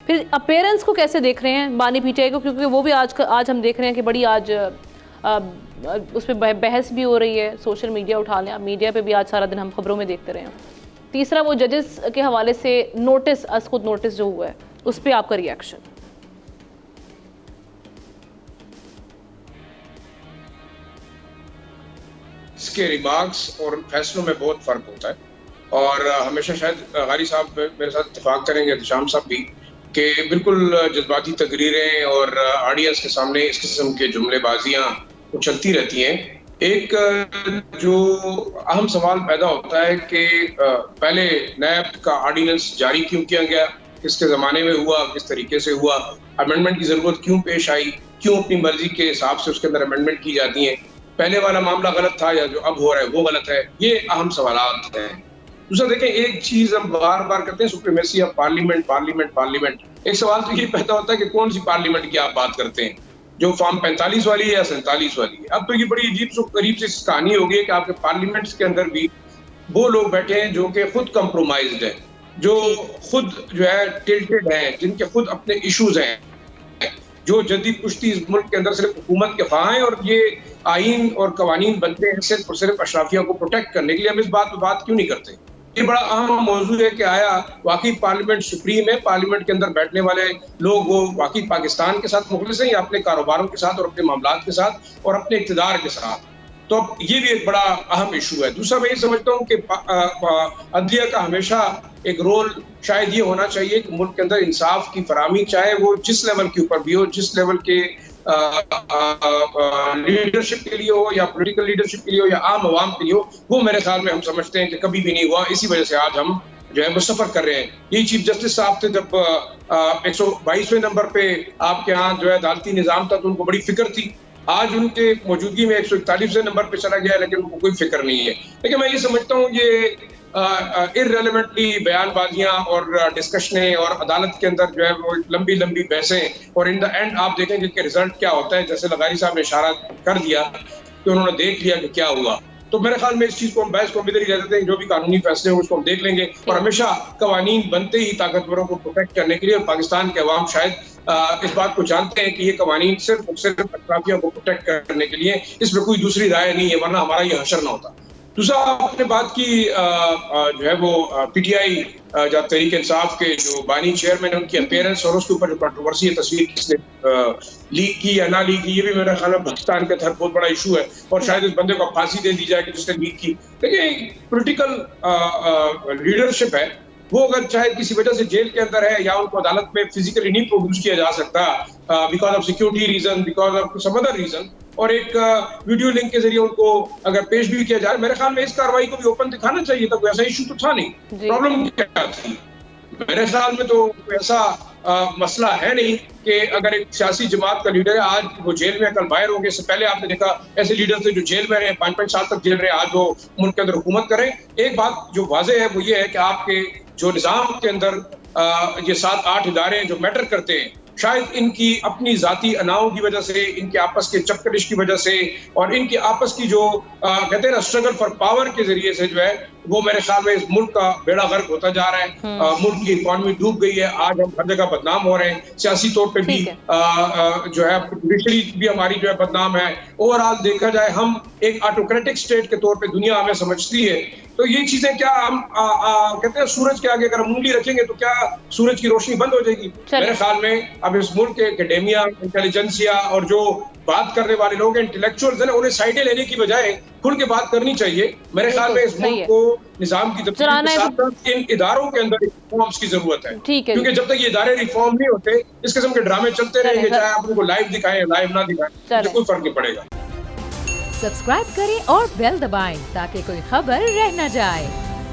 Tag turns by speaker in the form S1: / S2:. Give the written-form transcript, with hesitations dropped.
S1: پھر اپیرنس کو کیسے دیکھ رہے ہیں بانی پی ٹی آئی کو، کیونکہ وہ بھی آج ہم دیکھ رہے ہیں کہ بڑی آج اس پہ بحث بھی ہو رہی ہے، سوشل میڈیا اٹھا لیں، میڈیا پہ بھی آج سارا دن ہم خبروں میں دیکھتے رہے ہیں۔ تیسرا وہ ججز کے حوالے سے نوٹس، از خود نوٹس جو ہوا ہے، اس پہ آپ کا ری ایکشن؟
S2: اس کے ریمارکس اور فیصلوں میں بہت فرق ہوتا ہے، اور ہمیشہ شاید غاری صاحب میرے ساتھ اتفاق کریں گے، شام صاحب بھی، کہ بالکل جذباتی تقریریں اور آڈینس کے سامنے اس قسم کے جملے بازیاں چلتی رہتی ہیں۔ ایک جو اہم سوال پیدا ہوتا ہے کہ پہلے نیب کا آرڈیننس جاری کیوں کیا گیا، کس کے زمانے میں ہوا، کس طریقے سے ہوا، امینڈمنٹ کی ضرورت کیوں پیش آئی، کیوں اپنی مرضی کے حساب سے اس کے اندر امینڈمنٹ کی جاتی ہیں، پہلے والا معاملہ غلط تھا یا جو اب ہو رہا ہے وہ غلط ہے، یہ اہم سوالات ہیں۔ دوسرا دیکھیں، ایک چیز ہم بار بار کرتے ہیں، supremacy of parliament parliament parliament. ایک سوال تو یہ پیدا ہوتا ہے کہ کون سی پارلیمنٹ کی آپ بات کرتے ہیں، جو فارم 45 والی ہے یا 47 والی ہے؟ اب تو یہ بڑی عجیب سو قریب سے کہانی ہو گئی ہے کہ آپ کے پارلیمنٹس کے اندر بھی وہ لوگ بیٹھے ہیں جو کہ خود کمپرومائزڈ ہیں، جو خود جو ہے ٹلٹڈ ہیں، جن کے خود اپنے ایشوز ہیں، جو جدید پشتی اس ملک کے اندر صرف حکومت کے خواہاں ہیں، اور یہ آئین اور قوانین بنتے ہیں صرف اور صرف اشرافیہ کو پروٹیکٹ کرنے کے لیے۔ ہم اس بات پہ بات کیوں نہیں کرتے؟ یہ بڑا اہم موضوع ہے کہ آیا واقعی پارلیمنٹ سپریم ہے، پارلیمنٹ کے اندر بیٹھنے والے لوگ وہ واقعی پاکستان کے ساتھ مخلص ہیں یا اپنے کاروباروں کے ساتھ اور اپنے معاملات کے ساتھ اور اپنے اقتدار کے ساتھ؟ تو اب یہ بھی ایک بڑا اہم ایشو ہے۔ دوسرا میں یہ سمجھتا ہوں کہ عدلیہ کا ہمیشہ ایک رول شاید یہ ہونا چاہیے کہ ملک کے اندر انصاف کی فراہمی، چاہے وہ جس لیول کے اوپر بھی ہو، جس لیول کے لیڈرشپ کے لیے ہو یا پولیٹیکل لیڈرشپ کے لیے ہو یا عام عوام کے لیے ہو، وہ میرے خیال میں ہم سمجھتے ہیں کہ کبھی بھی نہیں ہوا۔ اسی وجہ سے آج ہم جو ہے وہ سفر کر رہے ہیں۔ یہی چیف جسٹس صاحب تھے جب 122ویں نمبر پہ آپ کے ہاں جو ہے عدالتی نظام تھا تو ان کو بڑی فکر تھی، آج ان کے موجودگی میں 141ویں نمبر پہ چلا گیا لیکن ان کو کوئی فکر نہیں ہے۔ لیکن میں یہ سمجھتا ہوں یہ ارریلیونٹلی بیان بازیاں اور ڈسکشنیں اور عدالت کے اندر جو ہے وہ لمبی لمبی بحثیں، اور ان دا اینڈ آپ دیکھیں گے کہ رزلٹ کیا ہوتا ہے۔ جیسے لغاری صاحب نے اشارہ کر دیا کہ انہوں نے دیکھ لیا کہ کیا ہوا، تو میرے خیال میں اس چیز کو ہم بحث کو ادھر ہی رہ دیتے ہیں، جو بھی قانونی فیصلے ہوں اس کو ہم دیکھ لیں گے، اور ہمیشہ قوانین بنتے ہی طاقتوروں کو پروٹیکٹ کرنے کے لیے، اور پاکستان کے عوام شاید اس بات کو جانتے ہیں کہ یہ قوانین صرف اور صرف اشرافیہ کو پروٹیکٹ کرنے کے لیے، اس میں کوئی دوسری رائے نہیں ہے، ورنہ ہمارا یہ حشر نہ ہوتا۔ دوسرا آپ نے بات کی جو ہے وہ پی ٹی آئی یا تحریک انصاف کے جو بانی چیئرمین ہیں ان کی اپیرنس، اور اس کے اوپر جو کنٹروورسی ہے، تصویر کس نے لیک کی یا نہ لیک کی، یہ بھی میرے خیال میں پاکستان کے تحت بہت بڑا ایشو ہے، اور شاید اس بندے کو پھانسی دے دی جائے کہ جس نے لیک کی۔ دیکھیں، پولیٹیکل لیڈرشپ ہے، وہ اگر چاہے کسی وجہ سے جیل کے اندر ہے یا ان کو عدالت میں فزیکلی نہیں پروڈیوس کیا جا سکتا because of security reason, because of some other reason, اور ایک ویڈیو لنک کے ذریعے ان کو اگر پیش بھی کیا جائے، میرے خیال میں اس کاروائی کو بھی اوپن دکھانا چاہیے تھا۔ کوئی ایسا ایشو تو تھا نہیں، پرابلم کیا تھی؟ میرے خیال میں تو کوئی ایسا مسئلہ ہے نہیں کہ اگر ایک سیاسی جماعت کا لیڈر ہے، آج وہ جیل میں، کل باہر ہوں گے۔ اس سے پہلے آپ نے دیکھا ایسے لیڈر تھے جو جیل میں رہے، 5-5 سال تک جیل رہے، آج وہ ملک کے اندر حکومت کریں۔ ایک بات جو واضح ہے وہ یہ ہے کہ آپ کے جو نظام کے اندر یہ 7-8 ادارے جو میٹر کرتے ہیں، شاید ان کی اپنی ذاتی اناؤں کی وجہ سے، ان کے آپس کے چپکڑش کی وجہ سے، اور ان کے آپس کی جو کہتے ہیں نا اسٹرگل فار پاور کے ذریعے سے جو ہے وہ میرے خیال میں اس ملک کا بیڑا غرق ہوتا جا رہا ہے۔ ملک کی اکانومی ڈوب گئی ہے، آج ہم ہر جگہ بدنام ہو رہے ہیں، سیاسی طور پہ بھی جو ہے جوڈیشری بھی ہماری جو ہے بدنام ہے۔ اوور آل دیکھا جائے ہم ایک آٹوکریٹک اسٹیٹ کے طور پہ دنیا ہمیں سمجھتی ہے۔ تو یہ چیزیں کیا ہم کہتے ہیں سورج کے آگے اگر ہم انگلی رکھیں گے تو کیا سورج کی روشنی بند ہو جائے گی؟ میرے خیال میں اب اس ملک کے اکیڈیمیا، انٹیلیجنسیا اور جو بات کرنے والے لوگ ہیں، انٹلیکچوئلز ہیں، انہیں سائڈیں لینے کی بجائے کھل کے بات کرنی چاہیے۔ میرے خیال میں اس ملک کو نظام کی تبدیلی کے ساتھ ساتھ ان اداروں کے اندر ریفارمز کی ضرورت ہے، کیونکہ جب تک یہ ادارے ریفارم نہیں ہوتے، اس قسم کے ڈرامے چلتے رہیں گے، چاہے آپ ان کو لائیو دکھائیں لائیو نہ دکھائیں، کوئی فرق نہیں پڑے گا۔
S3: سبسکرائب کریں اور بیل دبائیں تاکہ کوئی خبر رہ نہ جائے۔